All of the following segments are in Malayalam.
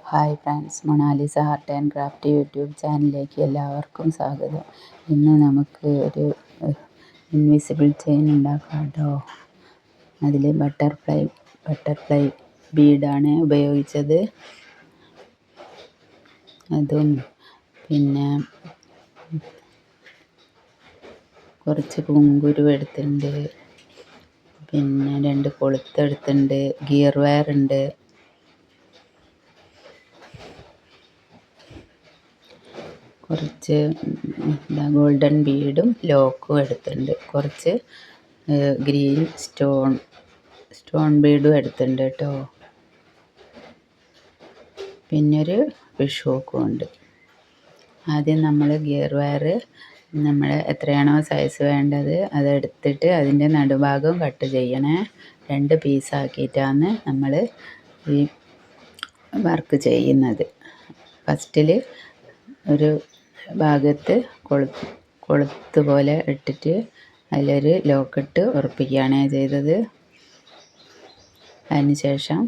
Hi friends, Mona Lisa art and craft YouTube ചാനലിലേക്ക് എല്ലാവർക്കും സ്വാഗതം. ഇന്ന് നമുക്ക് ഒരു ഇൻവിസിബിൾ ചെയിൻ ഉണ്ടാക്കാം കേട്ടോ. അതിൽ ബട്ടർഫ്ലൈ ബീഡാണ് ഉപയോഗിച്ചത്. അതും പിന്നെ കുറച്ച് കുങ്കുരു എടുത്തിട്ടുണ്ട്, പിന്നെ 2 കൊളുത്തെടുത്തിട്ടുണ്ട്, ഗിയർ വയർ ഉണ്ട്, കുറച്ച് ഗോൾഡൻ ബീഡും ലോക്കും എടുത്തിട്ടുണ്ട്, കുറച്ച് ഗ്രീൻ സ്റ്റോൺ ബീഡും എടുത്തിട്ടുണ്ട് കേട്ടോ. പിന്നെ ഒരു ഫിഷ് ഹൂക്കും ഉണ്ട്. ആദ്യം നമ്മൾ ഗിയർ വയർ നമ്മൾ എത്രയാണോ സൈസ് വേണ്ടത് അതെടുത്തിട്ട് അതിൻ്റെ നടുഭാഗം കട്ട് ചെയ്യണേ. 2 പീസാക്കിയിട്ടാണ് നമ്മൾ ഈ വർക്ക് ചെയ്യുന്നത്. ഫസ്റ്റിൽ ഒരു ഭാഗത്ത് കൊളുത്ത് പോലെ ഇട്ടിട്ട് അതിലൊരു ലോക്കിട്ട് ഉറപ്പിക്കുകയാണ് ചെയ്തത്. അതിന് ശേഷം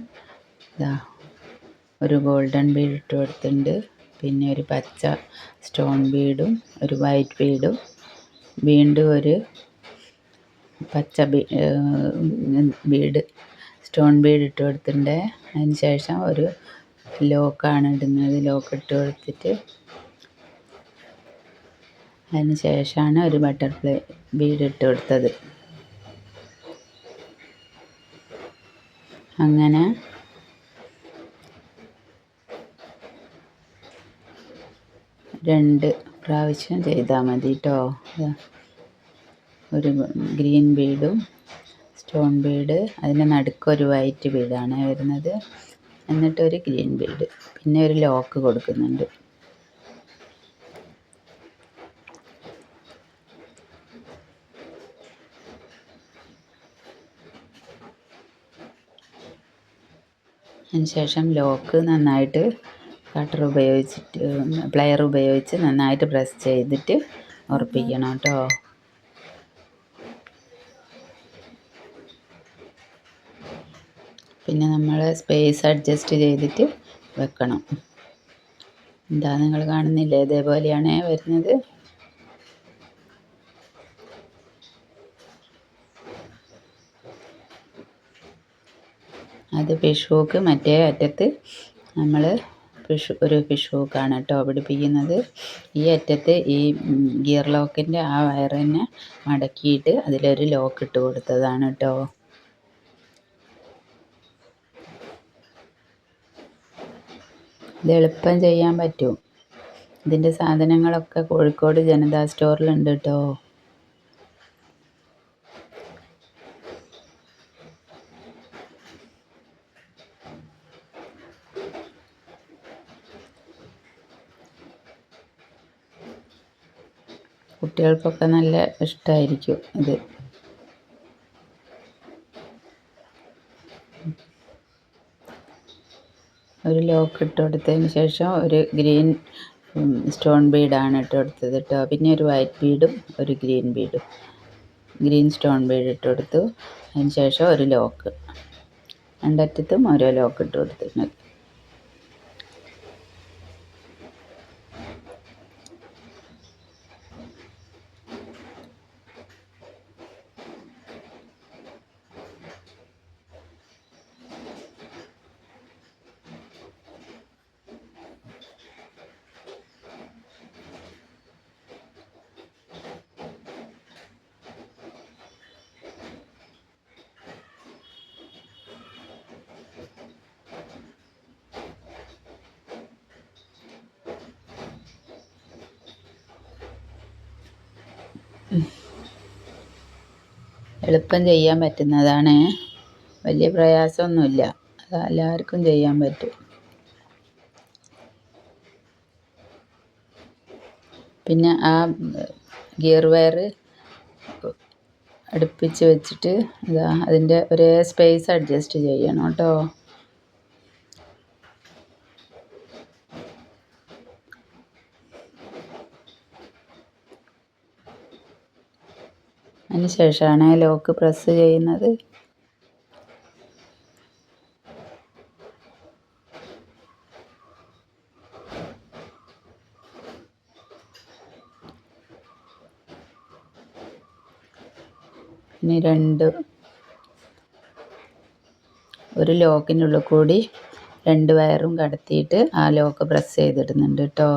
ഒരു ഗോൾഡൻ ബീഡ് ഇട്ട് കൊടുത്തിട്ടുണ്ട്, പിന്നെ ഒരു പച്ച സ്റ്റോൺ ബീഡും ഒരു വൈറ്റ് ബീഡും, വീണ്ടും ഒരു പച്ച ബീഡ് സ്റ്റോൺ ബീഡ് ഇട്ട് കൊടുത്തിട്ടുണ്ട്. അതിന് ശേഷം ഒരു ലോക്കാണ് ഇടുന്നത്. ലോക്ക് ഇട്ട് കൊടുത്തിട്ട് അതിന് ശേഷമാണ് ഒരു ബട്ടർഫ്ലൈ ബീഡ് ഇട്ട് കൊടുത്തത്. അങ്ങനെ 2 പ്രാവശ്യം ചെയ്താൽ മതി കേട്ടോ. ഒരു ഗ്രീൻ ബീഡും സ്റ്റോൺ ബീഡ്, അതിൻ്റെ നടുക്കൊരു വൈറ്റ് ബീഡാണ് വരുന്നത്, എന്നിട്ടൊരു ഗ്രീൻ ബീഡ്, പിന്നെ ഒരു ലോക്ക് കൊടുക്കുന്നുണ്ട്. അതിനുശേഷം ലോക്ക് നന്നായിട്ട് പ്ലെയർ ഉപയോഗിച്ച് നന്നായിട്ട് പ്രസ് ചെയ്തിട്ട് ഉറപ്പിക്കണം കേട്ടോ. പിന്നെ നമ്മൾ സ്പേസ് അഡ്ജസ്റ്റ് ചെയ്തിട്ട് വെക്കണം. എന്താ നിങ്ങൾ കാണുന്നില്ലേ, ഇതേപോലെയാണ് വരുന്നത്. അത് ഫിഷ് ഹൂക്ക്, മറ്റേ അറ്റത്ത് നമ്മൾ ഒരു ഫിഷ് ഹൂക്കാണ് കേട്ടോ പിടിപ്പിക്കുന്നത്. ഈ അറ്റത്ത് ഈ ഗിയർ ലോക്കിൻ്റെ ആ വയർ തന്നെ മടക്കിയിട്ട് അതിലൊരു ലോക്ക് ഇട്ട് കൊടുത്തതാണ് കേട്ടോ. ഇത് എളുപ്പം ചെയ്യാൻ പറ്റും. ഇതിൻ്റെ സാധനങ്ങളൊക്കെ കോഴിക്കോട് ജനതാ സ്റ്റോറിലുണ്ട് കേട്ടോ. കുട്ടികൾക്കൊക്കെ നല്ല ഇഷ്ടമായിരിക്കും ഇത്. ഒരു ലോക്ക് ഇട്ട് കൊടുത്തതിന് ശേഷം ഒരു ഗ്രീൻ സ്റ്റോൺ ബീഡാണ് ഇട്ട് കൊടുത്തത് കേട്ടോ. പിന്നെ ഒരു വൈറ്റ് ബീഡും ഒരു ഗ്രീൻ സ്റ്റോൺ ബീഡ് ഇട്ട് കൊടുത്തു. അതിന് ശേഷം ഒരു ലോക്ക്, 2 അറ്റത്തും ഓരോ ലോക്ക് ഇട്ട് കൊടുത്തിട്ടുണ്ട്. എളുപ്പം ചെയ്യാൻ പറ്റുന്നതാണ്, വലിയ പ്രയാസമൊന്നുമില്ല, അത് എല്ലാവർക്കും ചെയ്യാൻ പറ്റും. പിന്നെ ആ ഗിയർ വയർ അടുപ്പിച്ച് വെച്ചിട്ട് അതിൻ്റെ ഒരേ സ്പേസ് അഡ്ജസ്റ്റ് ചെയ്യണം കേട്ടോ. അതിന് ശേഷമാണ് ലോക്ക് പ്രസ് ചെയ്യുന്നത്. ഇനി ഒരു ലോക്കിൻ്റെ ഉള്ളിൽ കൂടി 2 വയറും കടത്തിയിട്ട് ആ ലോക്ക് പ്രസ് ചെയ്തിടുന്നുണ്ട് കേട്ടോ.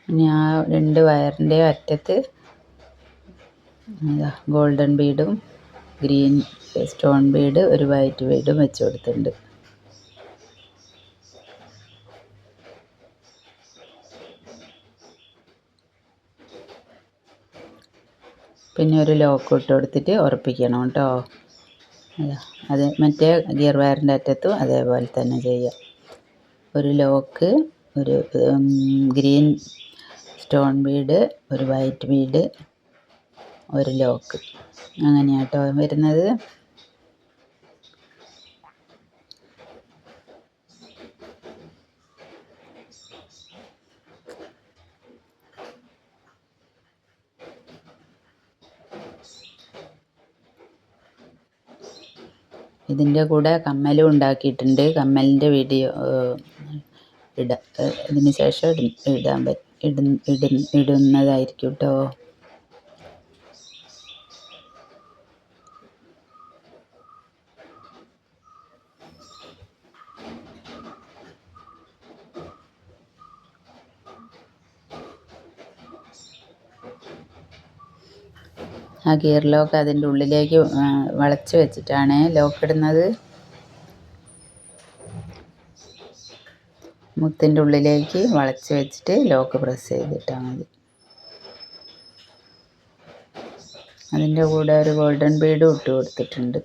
ഇനി ആ 2 വയറിൻ്റെ അറ്റത്ത് ഗോൾഡൻ ബീഡും ഗ്രീൻ സ്റ്റോൺ ബീഡ് ഒരു വൈറ്റ് ബീഡും വെച്ച് കൊടുത്തിട്ടുണ്ട്. പിന്നെ ഒരു ലോക്ക് ഇട്ട് കൊടുത്തിട്ട് ഉറപ്പിക്കണം കേട്ടോ. അത് മറ്റേ ഗിയർ വയറിൻ്റെ അറ്റത്തും അതേപോലെ തന്നെ ചെയ്യാം. ഒരു ലോക്ക്, ഒരു ഗ്രീൻ സ്റ്റോൺ ബീഡ്, ഒരു വൈറ്റ് ബീഡ്, ഒരു ലോക്ക്, അങ്ങനെയാണ് കേട്ടോ വരുന്നത്. ഇതിൻ്റെ കൂടെ കമ്മലും ഉണ്ടാക്കിയിട്ടുണ്ട്. കമ്മലിൻ്റെ വീഡിയോ ഇതിന് ശേഷം ഇടുന്നതായിരിക്കും കേട്ടോ. ആ ഗിയർ ലോക്ക് അതിൻ്റെ ഉള്ളിലേക്ക് വളച്ച് വെച്ചിട്ടാണ് ലോക്ക് ഇടുന്നത്. മുത്തിൻ്റെ ഉള്ളിലേക്ക് വളച്ച് വെച്ചിട്ട് ലോക്ക് പ്രസ് ചെയ്തിട്ടാൽ മതി. അതിൻ്റെ കൂടെ ഒരു ഗോൾഡൻ ബീഡും ഇട്ട് കൊടുത്തിട്ടുണ്ട്.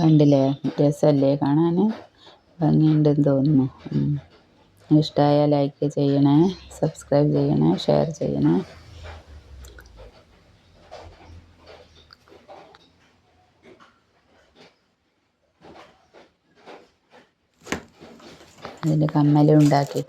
കണ്ടില്ലേ, രസമല്ലേ കാണാൻ, ഭംഗിയുണ്ടെന്ന് തോന്നുന്നു. ഇഷ്ടമായാൽ ലൈക്ക് ചെയ്യണേ, സബ്സ്ക്രൈബ് ചെയ്യണേ, ഷെയർ ചെയ്യണേ. അതിൻ്റെ കമ്മലും ഉണ്ടാക്കിയിട്ട്